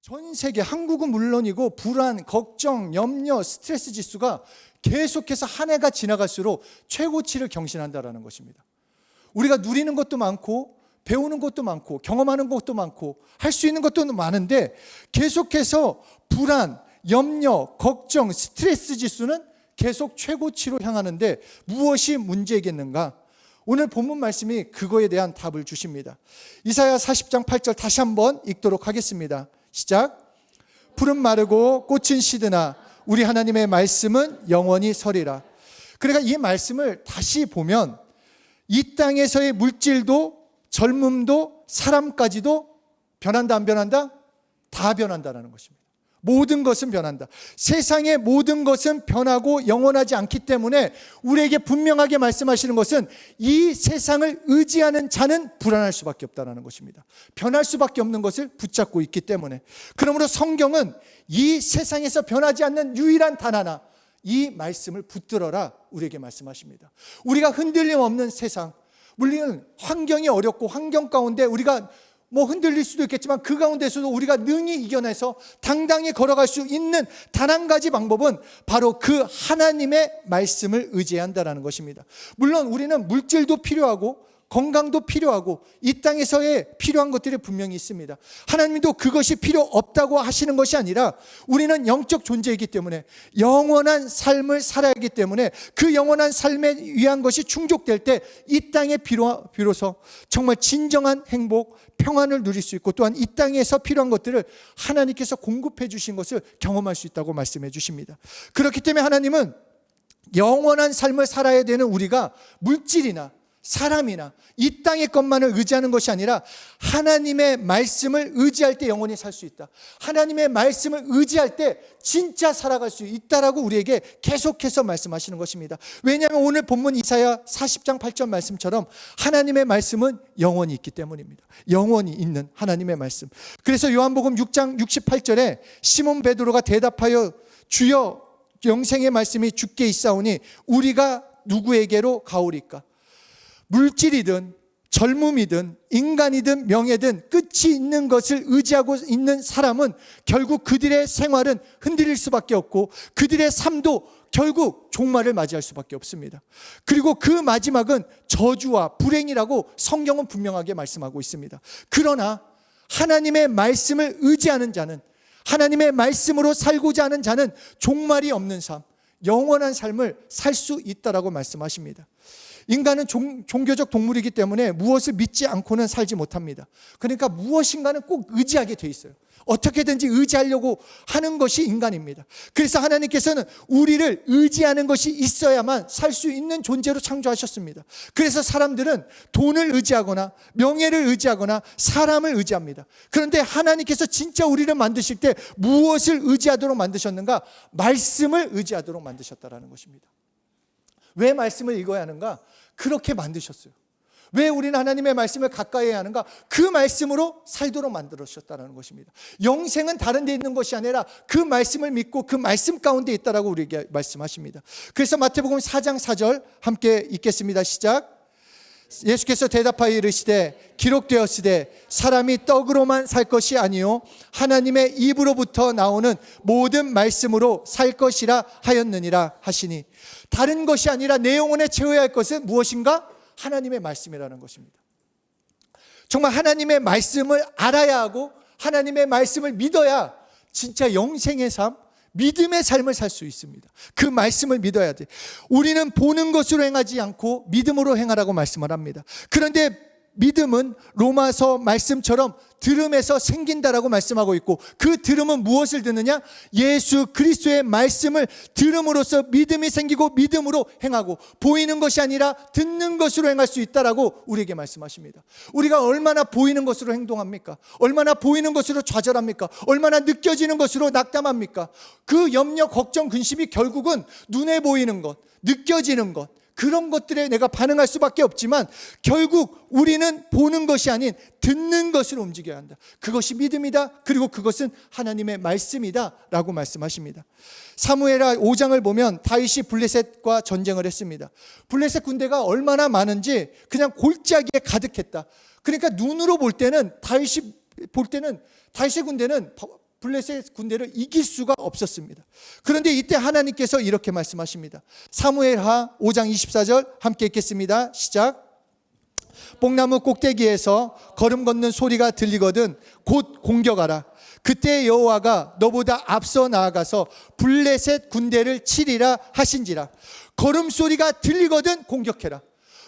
전 세계, 한국은 물론이고 불안, 걱정, 염려, 스트레스 지수가 계속해서 한 해가 지나갈수록 최고치를 경신한다는 것입니다. 우리가 누리는 것도 많고 배우는 것도 많고 경험하는 것도 많고 할 수 있는 것도 많은데 계속해서 불안, 염려, 걱정, 스트레스 지수는 계속 최고치로 향하는데 무엇이 문제겠는가? 오늘 본문 말씀이 그거에 대한 답을 주십니다. 이사야 40장 8절 다시 한번 읽도록 하겠습니다. 시작. 풀은 마르고 꽃은 시드나 우리 하나님의 말씀은 영원히 서리라. 그러니까 이 말씀을 다시 보면 이 땅에서의 물질도 젊음도 사람까지도 변한다 안 변한다? 다 변한다는 것입니다. 모든 것은 변한다. 세상의 모든 것은 변하고 영원하지 않기 때문에 우리에게 분명하게 말씀하시는 것은 이 세상을 의지하는 자는 불안할 수밖에 없다는 것입니다. 변할 수밖에 없는 것을 붙잡고 있기 때문에. 그러므로 성경은 이 세상에서 변하지 않는 유일한 단 하나, 이 말씀을 붙들어라 우리에게 말씀하십니다. 우리가 흔들림 없는 세상, 물론 환경이 어렵고 환경 가운데 우리가 흔들릴 수도 있겠지만 그 가운데서도 우리가 능히 이겨내서 당당히 걸어갈 수 있는 단 한 가지 방법은 바로 그 하나님의 말씀을 의지한다는 것입니다. 물론 우리는 물질도 필요하고 건강도 필요하고 이 땅에서의 필요한 것들이 분명히 있습니다. 하나님도 그것이 필요 없다고 하시는 것이 아니라 우리는 영적 존재이기 때문에 영원한 삶을 살아야 하기 때문에 그 영원한 삶에 위한 것이 충족될 때 이 땅에 비로소 정말 진정한 행복, 평안을 누릴 수 있고 또한 이 땅에서 필요한 것들을 하나님께서 공급해 주신 것을 경험할 수 있다고 말씀해 주십니다. 그렇기 때문에 하나님은 영원한 삶을 살아야 되는 우리가 물질이나 사람이나 이 땅의 것만을 의지하는 것이 아니라 하나님의 말씀을 의지할 때 영원히 살 수 있다. 하나님의 말씀을 의지할 때 진짜 살아갈 수 있다라고 우리에게 계속해서 말씀하시는 것입니다. 왜냐하면 오늘 본문 이사야 40장 8절 말씀처럼 하나님의 말씀은 영원히 있기 때문입니다. 영원히 있는 하나님의 말씀. 그래서 요한복음 6장 68절에 시몬 베드로가 대답하여 주여 영생의 말씀이 주께 있사오니 우리가 누구에게로 가오리까? 물질이든 젊음이든 인간이든 명예든 끝이 있는 것을 의지하고 있는 사람은 결국 그들의 생활은 흔들릴 수밖에 없고 그들의 삶도 결국 종말을 맞이할 수밖에 없습니다. 그리고 그 마지막은 저주와 불행이라고 성경은 분명하게 말씀하고 있습니다. 그러나 하나님의 말씀을 의지하는 자는, 하나님의 말씀으로 살고자 하는 자는 종말이 없는 삶, 영원한 삶을 살 수 있다라고 말씀하십니다. 인간은 종교적 동물이기 때문에 무엇을 믿지 않고는 살지 못합니다. 그러니까 무엇인가는 꼭 의지하게 돼 있어요. 어떻게든지 의지하려고 하는 것이 인간입니다. 그래서 하나님께서는 우리를 의지하는 것이 있어야만 살 수 있는 존재로 창조하셨습니다. 그래서 사람들은 돈을 의지하거나 명예를 의지하거나 사람을 의지합니다. 그런데 하나님께서 진짜 우리를 만드실 때 무엇을 의지하도록 만드셨는가? 말씀을 의지하도록 만드셨다는 것입니다. 왜 말씀을 읽어야 하는가? 그렇게 만드셨어요. 왜 우리는 하나님의 말씀을 가까이 해야 하는가? 그 말씀으로 살도록 만들어주셨다는 것입니다. 영생은 다른 데 있는 것이 아니라 그 말씀을 믿고 그 말씀 가운데 있다라고 우리에게 말씀하십니다. 그래서 마태복음 4장 4절 함께 읽겠습니다. 시작. 예수께서 대답하여 이르시되 기록되었으되 사람이 떡으로만 살 것이 아니요 하나님의 입으로부터 나오는 모든 말씀으로 살 것이라 하였느니라 하시니, 다른 것이 아니라 내 영혼에 채워야 할 것은 무엇인가? 하나님의 말씀이라는 것입니다. 정말 하나님의 말씀을 알아야 하고 하나님의 말씀을 믿어야 진짜 영생의 삶, 믿음의 삶을 살 수 있습니다. 그 말씀을 믿어야 돼. 우리는 보는 것으로 행하지 않고 믿음으로 행하라고 말씀을 합니다. 그런데 믿음은 로마서 말씀처럼 들음에서 생긴다라고 말씀하고 있고, 그 들음은 무엇을 듣느냐? 예수 그리스도의 말씀을 들음으로써 믿음이 생기고 믿음으로 행하고, 보이는 것이 아니라 듣는 것으로 행할 수 있다라고 우리에게 말씀하십니다. 우리가 얼마나 보이는 것으로 행동합니까? 얼마나 보이는 것으로 좌절합니까? 얼마나 느껴지는 것으로 낙담합니까? 그 염려, 걱정, 근심이 결국은 눈에 보이는 것, 느껴지는 것, 그런 것들에 내가 반응할 수밖에 없지만 결국 우리는 보는 것이 아닌 듣는 것으로 움직여야 한다. 그것이 믿음이다. 그리고 그것은 하나님의 말씀이다 라고 말씀하십니다. 사무엘하 5장을 보면 다윗이 블레셋과 전쟁을 했습니다. 블레셋 군대가 얼마나 많은지 그냥 골짜기에 가득했다. 그러니까 눈으로 볼 때는 다윗의 군대는 블레셋 군대를 이길 수가 없었습니다. 그런데 이때 하나님께서 이렇게 말씀하십니다. 사무엘하 5장 24절 함께 읽겠습니다. 시작. 뽕나무 꼭대기에서 걸음 걷는 소리가 들리거든 곧 공격하라. 그때 여호와가 너보다 앞서 나아가서 블레셋 군대를 치리라 하신지라. 걸음소리가 들리거든 공격해라.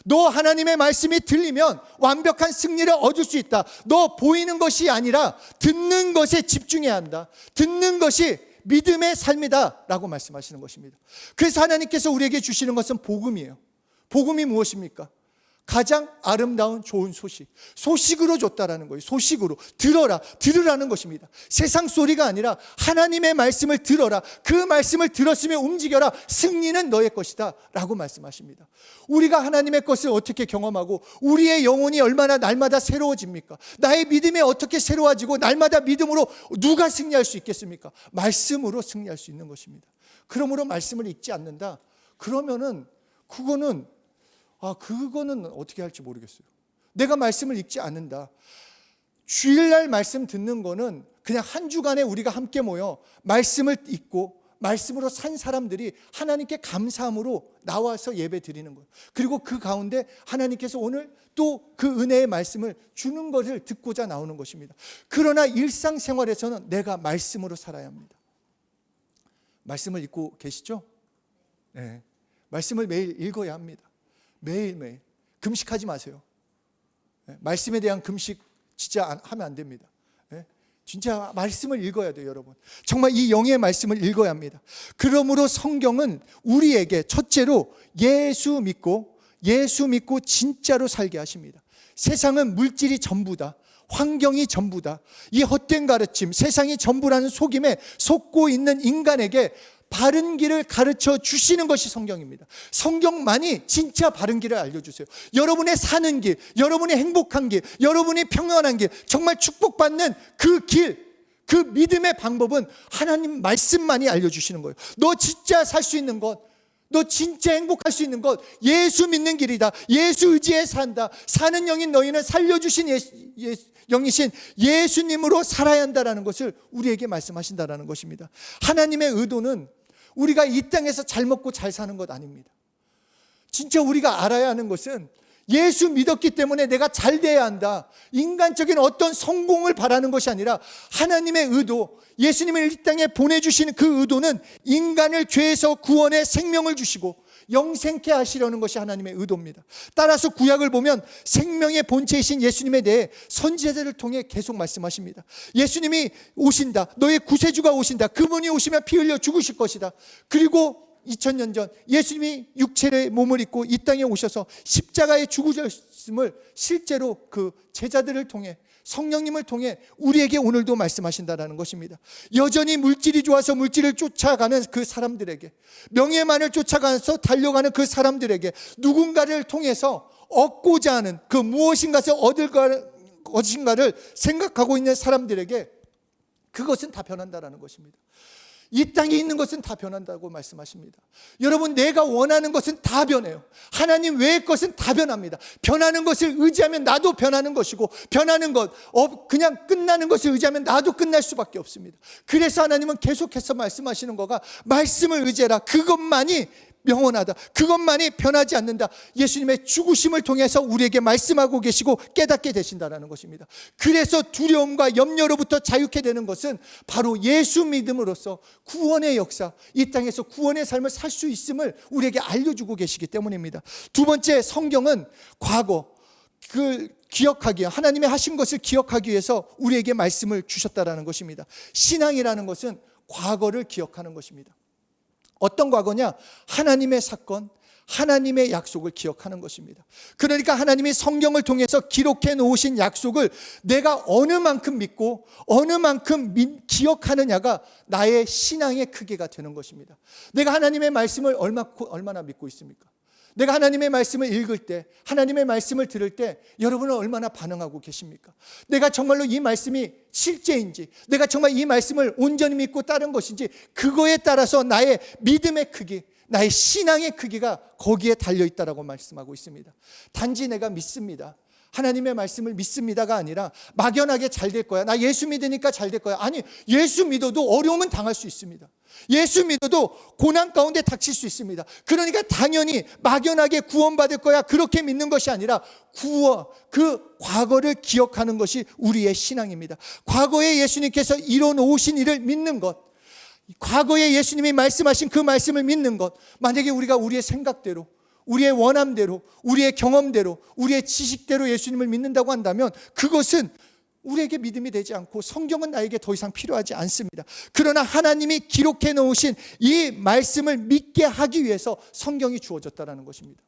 너 하나님의 말씀이 들리면 완벽한 승리를 얻을 수 있다. 너 보이는 것이 아니라 듣는 것에 집중해야 한다. 듣는 것이 믿음의 삶이다 라고 말씀하시는 것입니다. 그래서 하나님께서 우리에게 주시는 것은 복음이에요. 복음이 무엇입니까? 가장 아름다운 좋은 소식. 소식으로 줬다라는 거예요. 소식으로. 들으라는 것입니다. 세상 소리가 아니라 하나님의 말씀을 들어라. 그 말씀을 들었으면 움직여라. 승리는 너의 것이다 라고 말씀하십니다. 우리가 하나님의 것을 어떻게 경험하고 우리의 영혼이 얼마나 날마다 새로워집니까? 나의 믿음이 어떻게 새로워지고 날마다 믿음으로 누가 승리할 수 있겠습니까? 말씀으로 승리할 수 있는 것입니다. 그러므로 말씀을 읽지 않는다. 그러면은 그거는 어떻게 할지 모르겠어요. 내가 말씀을 읽지 않는다. 주일날 말씀 듣는 거는 그냥 한 주간에 우리가 함께 모여 말씀을 읽고 말씀으로 산 사람들이 하나님께 감사함으로 나와서 예배 드리는 거예요. 그리고 그 가운데 하나님께서 오늘 또 그 은혜의 말씀을 주는 것을 듣고자 나오는 것입니다. 그러나 일상생활에서는 내가 말씀으로 살아야 합니다. 말씀을 읽고 계시죠? 네. 말씀을 매일 읽어야 합니다. 매일매일 금식하지 마세요. 말씀에 대한 금식 진짜 하면 안 됩니다. 진짜 말씀을 읽어야 돼요, 여러분. 정말 이 영의 말씀을 읽어야 합니다. 그러므로 성경은 우리에게 첫째로 예수 믿고 진짜로 살게 하십니다. 세상은 물질이 전부다. 환경이 전부다. 이 헛된 가르침, 세상이 전부라는 속임에 속고 있는 인간에게 바른 길을 가르쳐 주시는 것이 성경입니다. 성경만이 진짜 바른 길을 알려주세요. 여러분의 사는 길, 여러분의 행복한 길, 여러분이 평안한 길, 정말 축복받는 그 길, 그 믿음의 방법은 하나님 말씀만이 알려주시는 거예요. 너 진짜 살 수 있는 것, 너 진짜 행복할 수 있는 것, 예수 믿는 길이다. 예수 의지에 산다. 사는 영인 너희는 살려주신 영이신 예수님으로 살아야 한다는 것을 우리에게 말씀하신다는 것입니다. 하나님의 의도는 우리가 이 땅에서 잘 먹고 잘 사는 것 아닙니다. 진짜 우리가 알아야 하는 것은 예수 믿었기 때문에 내가 잘 돼야 한다. 인간적인 어떤 성공을 바라는 것이 아니라 하나님의 의도, 예수님을 이 땅에 보내주시는 그 의도는 인간을 죄에서 구원해 생명을 주시고 영생케 하시려는 것이 하나님의 의도입니다. 따라서 구약을 보면 생명의 본체이신 예수님에 대해 선지자들을 통해 계속 말씀하십니다. 예수님이 오신다. 너의 구세주가 오신다. 그분이 오시면 피 흘려 죽으실 것이다. 그리고 2000년 전 예수님이 육체의 몸을 입고 이 땅에 오셔서 십자가에 죽으셨음을 실제로 그 제자들을 통해 성령님을 통해 우리에게 오늘도 말씀하신다는 것입니다. 여전히 물질이 좋아서 물질을 쫓아가는 그 사람들에게, 명예만을 쫓아가서 달려가는 그 사람들에게, 누군가를 통해서 얻고자 하는 그 무엇인가를 얻을 것인가를 생각하고 있는 사람들에게 그것은 다 변한다는 것입니다. 이 땅에 있는 것은 다 변한다고 말씀하십니다. 여러분, 내가 원하는 것은 다 변해요. 하나님 외의 것은 다 변합니다. 변하는 것을 의지하면 나도 변하는 것이고, 변하는 것, 그냥 끝나는 것을 의지하면 나도 끝날 수밖에 없습니다. 그래서 하나님은 계속해서 말씀하시는 거가 말씀을 의지해라. 그것만이 영원하다. 그것만이 변하지 않는다. 예수님의 죽으심을 통해서 우리에게 말씀하고 계시고 깨닫게 되신다는 것입니다. 그래서 두려움과 염려로부터 자유케 되는 것은 바로 예수 믿음으로써 구원의 역사, 이 땅에서 구원의 삶을 살 수 있음을 우리에게 알려주고 계시기 때문입니다. 두 번째, 성경은 과거, 기억하기, 하나님의 하신 것을 기억하기 위해서 우리에게 말씀을 주셨다는 것입니다. 신앙이라는 것은 과거를 기억하는 것입니다. 어떤 과거냐? 하나님의 사건, 하나님의 약속을 기억하는 것입니다. 그러니까 하나님이 성경을 통해서 기록해 놓으신 약속을 내가 어느 만큼 믿고 어느 만큼 기억하느냐가 나의 신앙의 크기가 되는 것입니다. 내가 하나님의 말씀을 얼마나 믿고 있습니까? 내가 하나님의 말씀을 읽을 때, 하나님의 말씀을 들을 때 여러분은 얼마나 반응하고 계십니까? 내가 정말로 이 말씀이 실제인지, 내가 정말 이 말씀을 온전히 믿고 따른 것인지, 그거에 따라서 나의 믿음의 크기, 나의 신앙의 크기가 거기에 달려있다라고 말씀하고 있습니다. 단지 내가 믿습니다, 하나님의 말씀을 믿습니다가 아니라 막연하게 잘 될 거야. 나 예수 믿으니까 잘 될 거야. 아니, 예수 믿어도 어려움은 당할 수 있습니다. 예수 믿어도 고난 가운데 닥칠 수 있습니다. 그러니까 당연히 막연하게 구원받을 거야, 그렇게 믿는 것이 아니라 그 과거를 기억하는 것이 우리의 신앙입니다. 과거에 예수님께서 이뤄 놓으신 일을 믿는 것, 과거에 예수님이 말씀하신 그 말씀을 믿는 것. 만약에 우리가 우리의 생각대로, 우리의 원함대로, 우리의 경험대로, 우리의 지식대로 예수님을 믿는다고 한다면 그것은 우리에게 믿음이 되지 않고 성경은 나에게 더 이상 필요하지 않습니다. 그러나 하나님이 기록해 놓으신 이 말씀을 믿게 하기 위해서 성경이 주어졌다는 것입니다.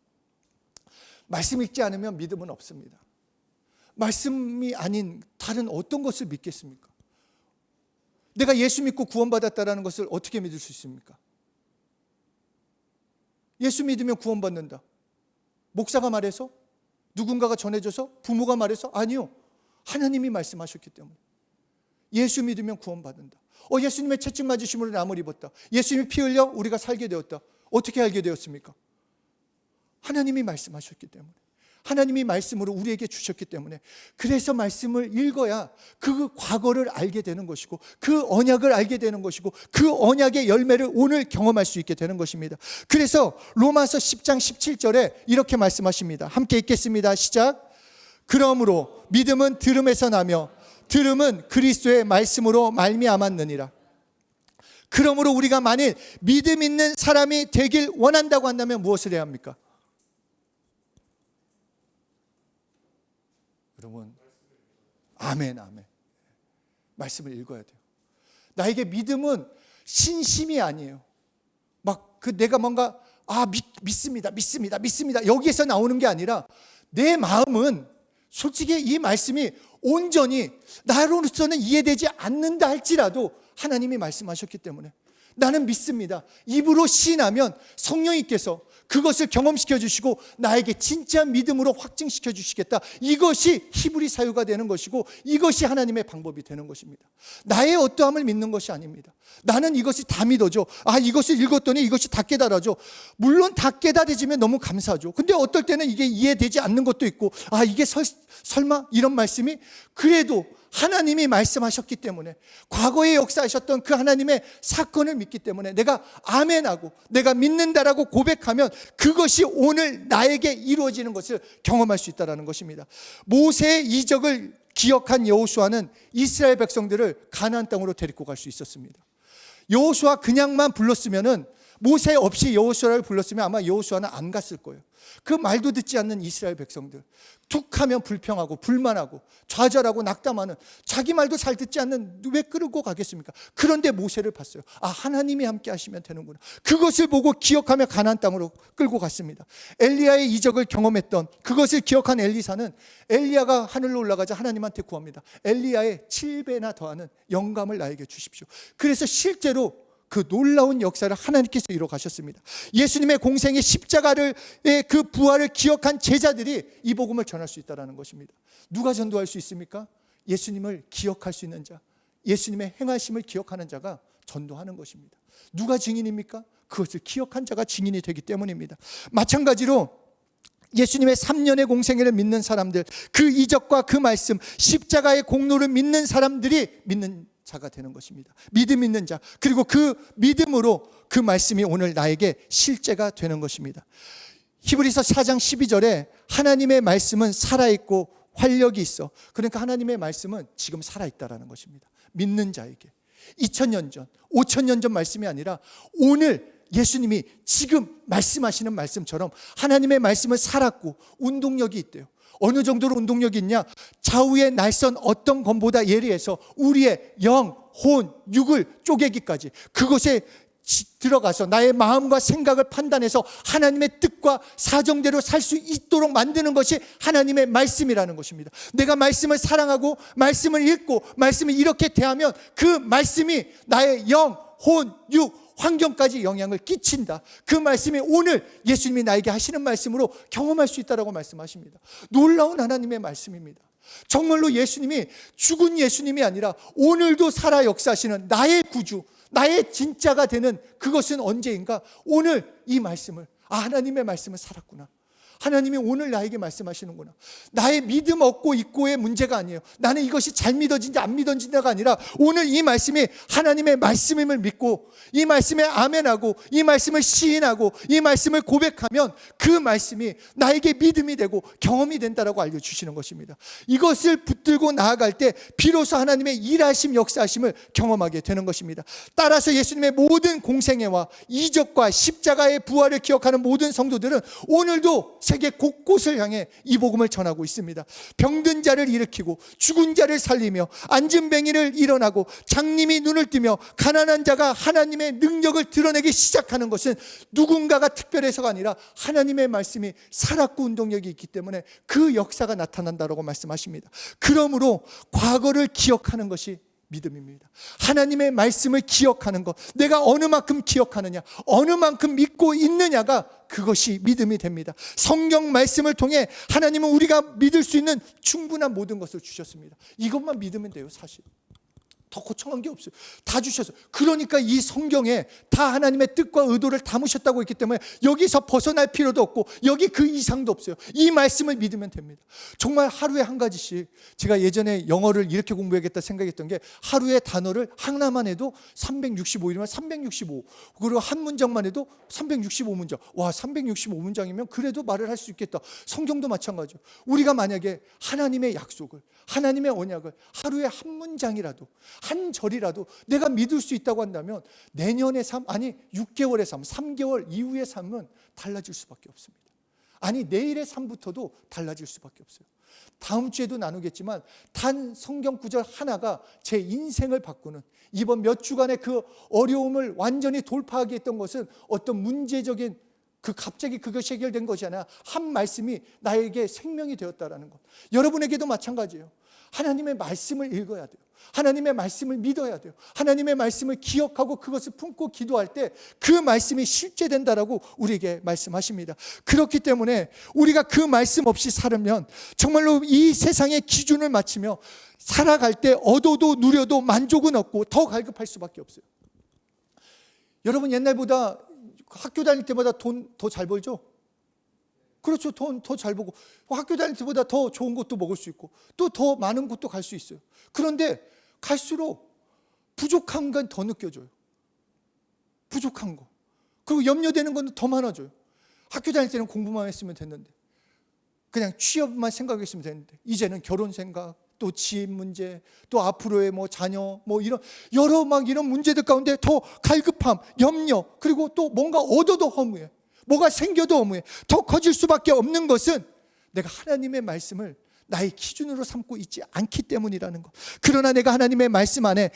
말씀 읽지 않으면 믿음은 없습니다. 말씀이 아닌 다른 어떤 것을 믿겠습니까? 내가 예수 믿고 구원받았다는 것을 어떻게 믿을 수 있습니까? 예수 믿으면 구원받는다. 목사가 말해서? 누군가가 전해줘서? 부모가 말해서? 아니요. 하나님이 말씀하셨기 때문에. 예수 믿으면 구원받는다. 예수님의 채찍 맞으심으로 남을 입었다. 예수님이 피 흘려 우리가 살게 되었다. 어떻게 알게 되었습니까? 하나님이 말씀하셨기 때문에. 하나님이 말씀으로 우리에게 주셨기 때문에. 그래서 말씀을 읽어야 그 과거를 알게 되는 것이고, 그 언약을 알게 되는 것이고, 그 언약의 열매를 오늘 경험할 수 있게 되는 것입니다. 그래서 로마서 10장 17절에 이렇게 말씀하십니다. 함께 읽겠습니다. 시작. 그러므로 믿음은 들음에서 나며 들음은 그리스도의 말씀으로 말미암았느니라. 그러므로 우리가 만일 믿음 있는 사람이 되길 원한다고 한다면 무엇을 해야 합니까? 여러분, 아멘, 아멘. 말씀을 읽어야 돼요. 나에게 믿음은 신심이 아니에요. 내가 뭔가 믿습니다 여기에서 나오는 게 아니라, 내 마음은 솔직히 이 말씀이 온전히 나로서는 이해되지 않는다 할지라도 하나님이 말씀하셨기 때문에 나는 믿습니다. 입으로 시인하면 성령님께서 그것을 경험시켜 주시고 나에게 진짜 믿음으로 확증시켜 주시겠다. 이것이 히브리 사유가 되는 것이고, 이것이 하나님의 방법이 되는 것입니다. 나의 어떠함을 믿는 것이 아닙니다. 나는 이것이 다 믿어져. 이것을 읽었더니 이것이 다 깨달아져. 물론 다 깨달아지면 너무 감사하죠. 근데 어떨 때는 이게 이해되지 않는 것도 있고, 이게 설마 이런 말씀이? 그래도 하나님이 말씀하셨기 때문에, 과거에 역사하셨던 그 하나님의 사건을 믿기 때문에 내가 아멘하고 내가 믿는다라고 고백하면 그것이 오늘 나에게 이루어지는 것을 경험할 수 있다는 것입니다. 모세의 이적을 기억한 여호수아는 이스라엘 백성들을 가나안 땅으로 데리고 갈 수 있었습니다. 여호수아 그냥만 불렀으면은, 모세 없이 여호수아를 불렀으면 아마 여호수아는 안 갔을 거예요. 그 말도 듣지 않는 이스라엘 백성들, 툭하면 불평하고 불만하고 좌절하고 낙담하는, 자기 말도 잘 듣지 않는, 왜 끌고 가겠습니까? 그런데 모세를 봤어요. 하나님이 함께 하시면 되는구나. 그것을 보고 기억하며 가나안 땅으로 끌고 갔습니다. 엘리야의 이적을 경험했던 그것을 기억한 엘리사는, 엘리야가 하늘로 올라가자 하나님한테 구합니다. 엘리야의 7배나 더하는 영감을 나에게 주십시오. 그래서 실제로 그 놀라운 역사를 하나님께서 이루어 가셨습니다. 예수님의 공생의 십자가의 그 부활을 기억한 제자들이 이 복음을 전할 수 있다는 것입니다. 누가 전도할 수 있습니까? 예수님을 기억할 수 있는 자, 예수님의 행하심을 기억하는 자가 전도하는 것입니다. 누가 증인입니까? 그것을 기억한 자가 증인이 되기 때문입니다. 마찬가지로 예수님의 3년의 공생애를 믿는 사람들, 그 이적과 그 말씀, 십자가의 공로를 믿는 사람들이 믿는 자가 되는 것입니다. 믿음 있는 자, 그리고 그 믿음으로 그 말씀이 오늘 나에게 실제가 되는 것입니다. 히브리서 4장 12절에 하나님의 말씀은 살아있고 활력이 있어. 그러니까 하나님의 말씀은 지금 살아있다는 것입니다. 믿는 자에게 2000년 전, 5000년 전 말씀이 아니라 오늘 예수님이 지금 말씀하시는 말씀처럼 하나님의 말씀은 살았고 운동력이 있대요. 어느 정도로 운동력이 있냐? 좌우의 날선 어떤 검보다 예리해서 우리의 영, 혼, 육을 쪼개기까지, 그것에 들어가서 나의 마음과 생각을 판단해서 하나님의 뜻과 사정대로 살 수 있도록 만드는 것이 하나님의 말씀이라는 것입니다. 내가 말씀을 사랑하고 말씀을 읽고 말씀을 이렇게 대하면 그 말씀이 나의 영, 혼, 육, 환경까지 영향을 끼친다. 그 말씀이 오늘 예수님이 나에게 하시는 말씀으로 경험할 수 있다고 말씀하십니다. 놀라운 하나님의 말씀입니다. 정말로 예수님이 죽은 예수님이 아니라 오늘도 살아 역사하시는 나의 구주, 나의 진짜가 되는 그것은 언제인가? 오늘 이 말씀을, 하나님의 말씀은 살았구나. 하나님이 오늘 나에게 말씀하시는구나. 나의 믿음 얻고 있고의 문제가 아니에요. 나는 이것이 잘 믿어진지 안 믿어진다가 아니라 오늘 이 말씀이 하나님의 말씀임을 믿고 이 말씀에 아멘하고 이 말씀을 시인하고 이 말씀을 고백하면 그 말씀이 나에게 믿음이 되고 경험이 된다라고 알려주시는 것입니다. 이것을 붙들고 나아갈 때 비로소 하나님의 일하심 역사하심을 경험하게 되는 것입니다. 따라서 예수님의 모든 공생애와 이적과 십자가의 부활을 기억하는 모든 성도들은 오늘도 세계 곳곳을 향해 이 복음을 전하고 있습니다. 병든 자를 일으키고 죽은 자를 살리며 앉은 뱅이를 일어나고 장님이 눈을 뜨며 가난한 자가 하나님의 능력을 드러내기 시작하는 것은 누군가가 특별해서가 아니라 하나님의 말씀이 살았고 운동력이 있기 때문에 그 역사가 나타난다라고 말씀하십니다. 그러므로 과거를 기억하는 것이 믿음입니다. 하나님의 말씀을 기억하는 것, 내가 어느 만큼 기억하느냐, 어느 만큼 믿고 있느냐가 그것이 믿음이 됩니다. 성경 말씀을 통해 하나님은 우리가 믿을 수 있는 충분한 모든 것을 주셨습니다. 이것만 믿으면 돼요. 사실 더 거창한 게 없어요. 다 주셨어요. 그러니까 이 성경에 다 하나님의 뜻과 의도를 담으셨다고 했기 때문에 여기서 벗어날 필요도 없고 여기 그 이상도 없어요. 이 말씀을 믿으면 됩니다. 정말 하루에 한 가지씩, 제가 예전에 영어를 이렇게 공부해야겠다 생각했던 게 하루에 단어를 하나만 해도 365일이면 365, 그리고 한 문장만 해도 365문장. 와, 365문장이면 그래도 말을 할 수 있겠다. 성경도 마찬가지죠. 우리가 만약에 하나님의 약속을, 하나님의 언약을 하루에 한 문장이라도, 한 절이라도 내가 믿을 수 있다고 한다면 내년의 삶, 아니 6개월의 삶, 3개월 이후의 삶은 달라질 수밖에 없습니다. 아니 내일의 삶부터도 달라질 수밖에 없어요. 다음 주에도 나누겠지만 단 성경 구절 하나가 제 인생을 바꾸는, 이번 몇 주간의 그 어려움을 완전히 돌파하게 했던 것은 어떤 문제적인 갑자기 그것이 해결된 것이 아니라 한 말씀이 나에게 생명이 되었다라는 것. 여러분에게도 마찬가지예요. 하나님의 말씀을 읽어야 돼요. 하나님의 말씀을 믿어야 돼요. 하나님의 말씀을 기억하고 그것을 품고 기도할 때 그 말씀이 실제된다라고 우리에게 말씀하십니다. 그렇기 때문에 우리가 그 말씀 없이 살면 정말로 이 세상의 기준을 맞추며 살아갈 때 얻어도 누려도 만족은 없고 더 갈급할 수밖에 없어요. 여러분 옛날보다 학교 다닐 때보다 돈 더 잘 벌죠? 그렇죠. 돈 더 잘 벌고 학교 다닐 때보다 더 좋은 것도 먹을 수 있고 또 더 많은 곳도 갈 수 있어요. 그런데 갈수록 부족한 건 더 느껴져요. 부족한 거. 그리고 염려되는 건 더 많아져요. 학교 다닐 때는 공부만 했으면 됐는데, 그냥 취업만 생각했으면 됐는데, 이제는 결혼 생각, 또 지인 문제, 또 앞으로의 자녀, 이런 여러 이런 문제들 가운데 더 갈급함, 염려, 그리고 또 뭔가 얻어도 허무해, 뭐가 생겨도 허무해. 더 커질 수밖에 없는 것은 내가 하나님의 말씀을 나의 기준으로 삼고 있지 않기 때문이라는 것. 그러나 내가 하나님의 말씀 안에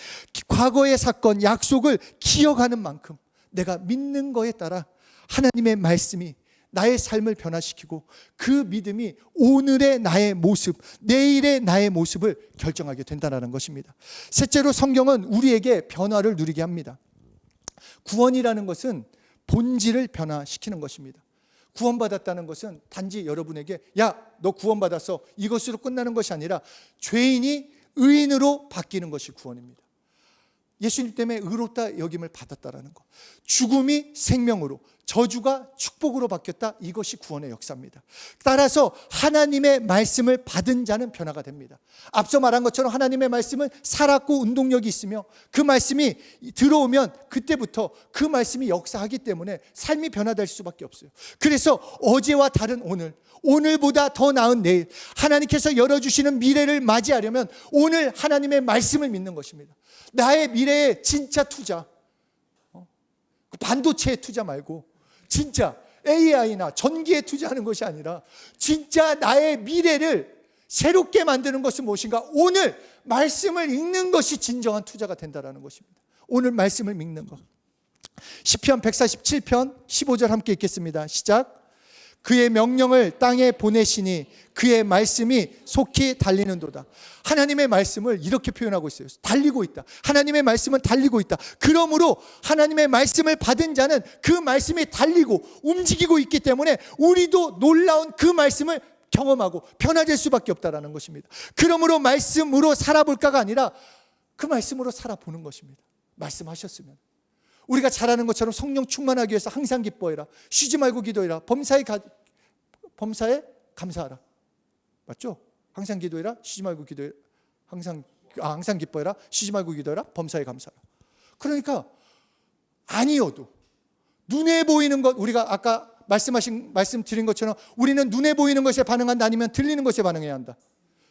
과거의 사건, 약속을 기억하는 만큼 내가 믿는 거에 따라 하나님의 말씀이 나의 삶을 변화시키고 그 믿음이 오늘의 나의 모습, 내일의 나의 모습을 결정하게 된다는 것입니다. 셋째로 성경은 우리에게 변화를 누리게 합니다. 구원이라는 것은 본질을 변화시키는 것입니다. 구원받았다는 것은 단지 여러분에게 야, 너 구원받았어, 이것으로 끝나는 것이 아니라 죄인이 의인으로 바뀌는 것이 구원입니다. 예수님 때문에 의롭다 여김을 받았다라는 것, 죽음이 생명으로, 저주가 축복으로 바뀌었다, 이것이 구원의 역사입니다. 따라서 하나님의 말씀을 받은 자는 변화가 됩니다. 앞서 말한 것처럼 하나님의 말씀은 살았고 운동력이 있으며 그 말씀이 들어오면 그때부터 그 말씀이 역사하기 때문에 삶이 변화될 수밖에 없어요. 그래서 어제와 다른 오늘, 오늘보다 더 나은 내일, 하나님께서 열어주시는 미래를 맞이하려면 오늘 하나님의 말씀을 믿는 것입니다. 나의 미래의 진짜 투자, 반도체에 투자 말고 진짜 AI나 전기에 투자하는 것이 아니라 진짜 나의 미래를 새롭게 만드는 것은 무엇인가? 오늘 말씀을 읽는 것이 진정한 투자가 된다는 것입니다. 오늘 말씀을 읽는 것. 시편 147편 15절 함께 읽겠습니다. 시작. 그의 명령을 땅에 보내시니 그의 말씀이 속히 달리는도다. 하나님의 말씀을 이렇게 표현하고 있어요. 달리고 있다. 하나님의 말씀은 달리고 있다. 그러므로 하나님의 말씀을 받은 자는 그 말씀이 달리고 움직이고 있기 때문에 우리도 놀라운 그 말씀을 경험하고 변화될 수밖에 없다는 것입니다. 그러므로 말씀으로 살아볼까가 아니라 그 말씀으로 살아보는 것입니다. 말씀하셨으면. 우리가 잘하는 것처럼 성령 충만하기 위해서 항상 기뻐해라, 쉬지 말고 기도해라, 범사에 감사하라. 맞죠? 항상 기도해라. 쉬지 말고 기도해라. 항상 기뻐해라. 쉬지 말고 기도해라. 범사에 감사하라. 그러니까 아니어도 눈에 보이는 것, 우리가 아까 말씀드린 것처럼 우리는 눈에 보이는 것에 반응한다, 아니면 들리는 것에 반응해야 한다.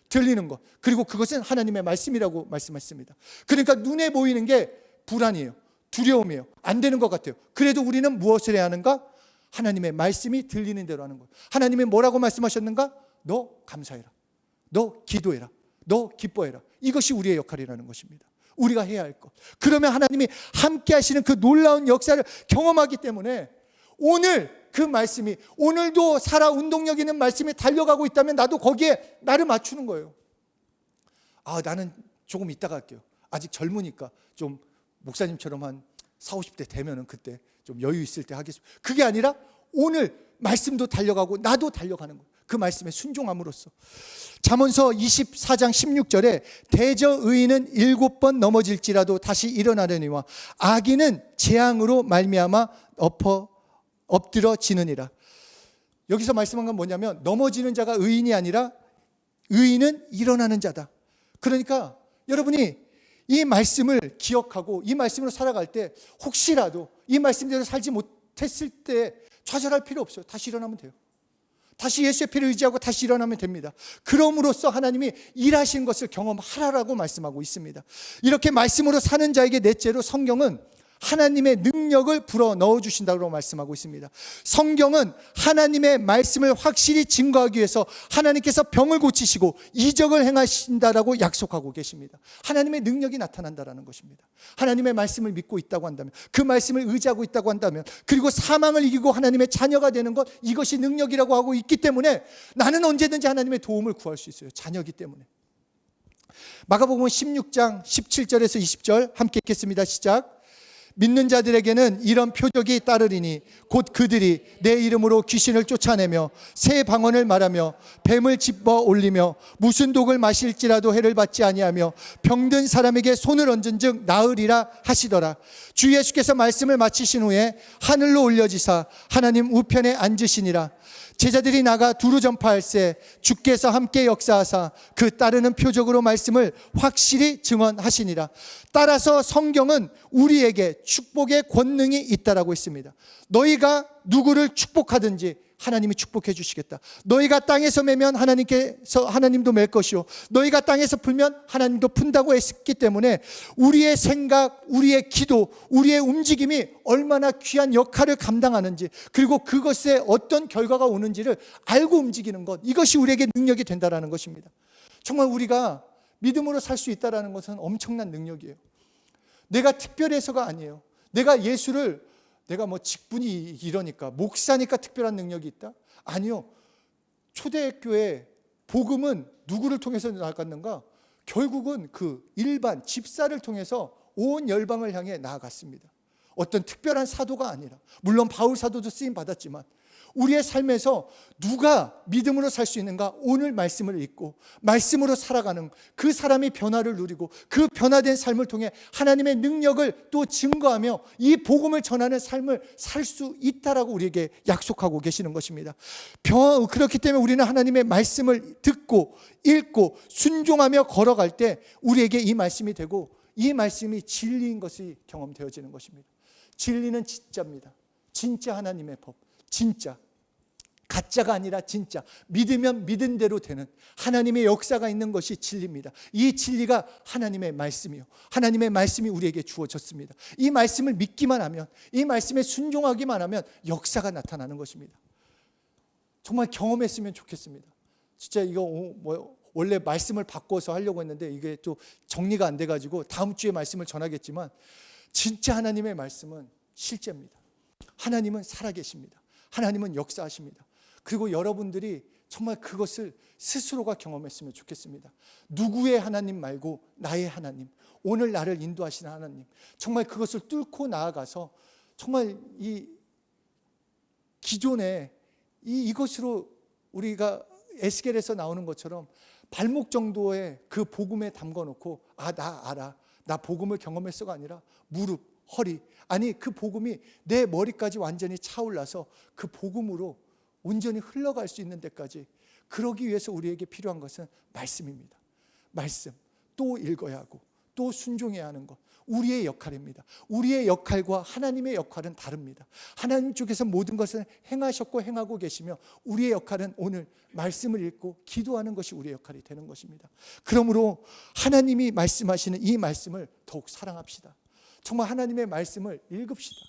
들리는 것. 그리고 그것은 하나님의 말씀이라고 말씀했습니다. 그러니까 눈에 보이는 게 불안이에요. 두려움이에요. 안 되는 것 같아요. 그래도 우리는 무엇을 해야 하는가? 하나님의 말씀이 들리는 대로 하는 거예요. 하나님이 뭐라고 말씀하셨는가? 너 감사해라. 너 기도해라. 너 기뻐해라. 이것이 우리의 역할이라는 것입니다. 우리가 해야 할 것. 그러면 하나님이 함께 하시는 그 놀라운 역사를 경험하기 때문에 오늘 그 말씀이, 오늘도 살아 운동력 있는 말씀이 달려가고 있다면 나도 거기에 나를 맞추는 거예요. 나는 조금 이따가 할게요. 아직 젊으니까 좀 목사님처럼 한 40, 50대 되면은 그때 좀 여유 있을 때 하겠습니다. 그게 아니라 오늘 말씀도 달려가고 나도 달려가는 거예요. 그 말씀에 순종함으로써. 잠언서 24장 16절에 대저 의인은 7번 넘어질지라도 다시 일어나려니와 악인은 재앙으로 말미암아 엎드러지느니라. 여기서 말씀한 건 뭐냐면 넘어지는 자가 의인이 아니라 의인은 일어나는 자다. 그러니까 여러분이 이 말씀을 기억하고 이 말씀으로 살아갈 때 혹시라도 이 말씀대로 살지 못했을 때 좌절할 필요 없어요. 다시 일어나면 돼요. 다시 예수의 피를 의지하고 다시 일어나면 됩니다. 그럼으로써 하나님이 일하신 것을 경험하라라고 말씀하고 있습니다. 이렇게 말씀으로 사는 자에게 넷째로 성경은 하나님의 능력을 불어 넣어주신다고 말씀하고 있습니다. 성경은 하나님의 말씀을 확실히 증거하기 위해서 하나님께서 병을 고치시고 이적을 행하신다라고 약속하고 계십니다. 하나님의 능력이 나타난다는 것입니다. 하나님의 말씀을 믿고 있다고 한다면, 그 말씀을 의지하고 있다고 한다면, 그리고 사망을 이기고 하나님의 자녀가 되는 것, 이것이 능력이라고 하고 있기 때문에 나는 언제든지 하나님의 도움을 구할 수 있어요. 자녀이기 때문에. 마가복음 16장 17절에서 20절 함께 읽겠습니다. 시작. 믿는 자들에게는 이런 표적이 따르리니 곧 그들이 내 이름으로 귀신을 쫓아내며 새 방언을 말하며 뱀을 집어 올리며 무슨 독을 마실지라도 해를 받지 아니하며 병든 사람에게 손을 얹은즉 나으리라 하시더라. 주 예수께서 말씀을 마치신 후에 하늘로 올려지사 하나님 우편에 앉으시니라. 제자들이 나가 두루 전파할세 주께서 함께 역사하사 그 따르는 표적으로 말씀을 확실히 증언하시니라. 따라서 성경은 우리에게 축복의 권능이 있다라고 했습니다. 너희가 누구를 축복하든지 하나님이 축복해 주시겠다. 너희가 땅에서 매면 하나님도 맬 것이요 너희가 땅에서 풀면 하나님도 푼다고 했기 때문에 우리의 생각, 우리의 기도, 우리의 움직임이 얼마나 귀한 역할을 감당하는지, 그리고 그것에 어떤 결과가 오는지를 알고 움직이는 것, 이것이 우리에게 능력이 된다는 것입니다. 정말 우리가 믿음으로 살 수 있다는 것은 엄청난 능력이에요. 내가 특별해서가 아니에요. 내가 예수를 내가 직분이 이러니까 목사니까 특별한 능력이 있다? 아니요. 초대교회 복음은 누구를 통해서 나아갔는가? 결국은 그 일반 집사를 통해서 온 열방을 향해 나아갔습니다. 어떤 특별한 사도가 아니라, 물론 바울 사도도 쓰임 받았지만 우리의 삶에서 누가 믿음으로 살 수 있는가? 오늘 말씀을 읽고 말씀으로 살아가는 그 사람이 변화를 누리고 그 변화된 삶을 통해 하나님의 능력을 또 증거하며 이 복음을 전하는 삶을 살 수 있다라고 우리에게 약속하고 계시는 것입니다. 그렇기 때문에 우리는 하나님의 말씀을 듣고 읽고 순종하며 걸어갈 때 우리에게 이 말씀이 되고 이 말씀이 진리인 것이 경험되어지는 것입니다. 진리는 진짜입니다. 진짜 하나님의 법, 진짜 가짜가 아니라 진짜, 믿으면 믿은 대로 되는 하나님의 역사가 있는 것이 진리입니다. 이 진리가 하나님의 말씀이요, 하나님의 말씀이 우리에게 주어졌습니다. 이 말씀을 믿기만 하면, 이 말씀에 순종하기만 하면 역사가 나타나는 것입니다. 정말 경험했으면 좋겠습니다. 진짜 이거 원래 말씀을 바꿔서 하려고 했는데 이게 또 정리가 안 돼가지고 다음 주에 말씀을 전하겠지만, 진짜 하나님의 말씀은 실제입니다. 하나님은 살아계십니다. 하나님은 역사하십니다. 그리고 여러분들이 정말 그것을 스스로가 경험했으면 좋겠습니다. 누구의 하나님 말고 나의 하나님, 오늘 나를 인도하시는 하나님, 정말 그것을 뚫고 나아가서 정말 이 기존에 이것으로 우리가 에스겔에서 나오는 것처럼 발목 정도의 그 복음에 담궈놓고 나 알아, 나 복음을 경험했어가 아니라 무릎, 허리, 아니 그 복음이 내 머리까지 완전히 차올라서 그 복음으로 온전히 흘러갈 수 있는 데까지, 그러기 위해서 우리에게 필요한 것은 말씀입니다. 말씀, 또 읽어야 하고 또 순종해야 하는 것, 우리의 역할입니다. 우리의 역할과 하나님의 역할은 다릅니다. 하나님 쪽에서 모든 것을 행하셨고 행하고 계시며, 우리의 역할은 오늘 말씀을 읽고 기도하는 것이 우리의 역할이 되는 것입니다. 그러므로 하나님이 말씀하시는 이 말씀을 더욱 사랑합시다. 정말 하나님의 말씀을 읽읍시다.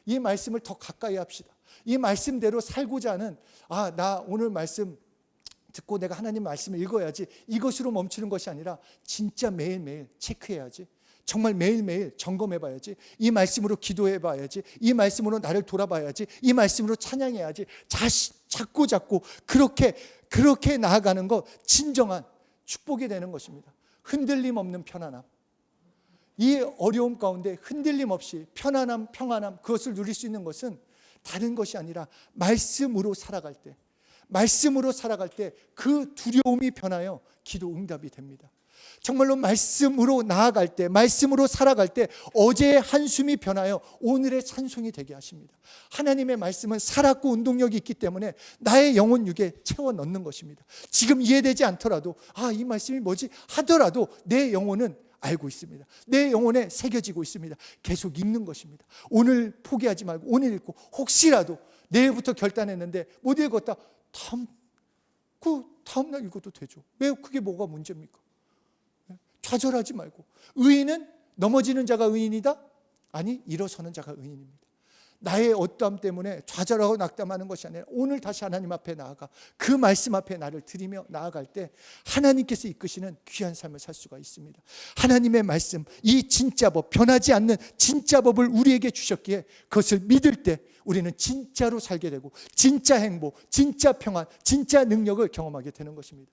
이 말씀을 더 가까이 합시다. 이 말씀대로 살고자 하는, 나 오늘 말씀 듣고 내가 하나님 말씀을 읽어야지, 이것으로 멈추는 것이 아니라 진짜 매일매일 체크해야지, 정말 매일매일 점검해봐야지, 이 말씀으로 기도해봐야지, 이 말씀으로 나를 돌아봐야지, 이 말씀으로 찬양해야지, 자꾸 그렇게 나아가는 것, 진정한 축복이 되는 것입니다. 흔들림 없는 편안함, 이 어려움 가운데 흔들림 없이 편안함, 평안함, 그것을 누릴 수 있는 것은 다른 것이 아니라 말씀으로 살아갈 때, 그 두려움이 변하여 기도 응답이 됩니다. 정말로 말씀으로 나아갈 때, 말씀으로 살아갈 때 어제의 한숨이 변하여 오늘의 찬송이 되게 하십니다. 하나님의 말씀은 살았고 운동력이 있기 때문에 나의 영혼 육에 채워 넣는 것입니다. 지금 이해되지 않더라도, 이 말씀이 뭐지 하더라도 내 영혼은 알고 있습니다. 내 영혼에 새겨지고 있습니다. 계속 읽는 것입니다. 오늘 포기하지 말고 오늘 읽고, 혹시라도 내일부터 결단했는데 못 읽었다, 다음날 읽어도 되죠. 왜 그게 뭐가 문제입니까? 좌절하지 말고. 의인은 넘어지는 자가 의인이다? 아니, 일어서는 자가 의인입니다. 나의 어떠함 때문에 좌절하고 낙담하는 것이 아니라 오늘 다시 하나님 앞에 나아가 그 말씀 앞에 나를 드리며 나아갈 때 하나님께서 이끄시는 귀한 삶을 살 수가 있습니다. 하나님의 말씀, 이 진짜 법, 변하지 않는 진짜 법을 우리에게 주셨기에 그것을 믿을 때 우리는 진짜로 살게 되고 진짜 행복, 진짜 평안, 진짜 능력을 경험하게 되는 것입니다.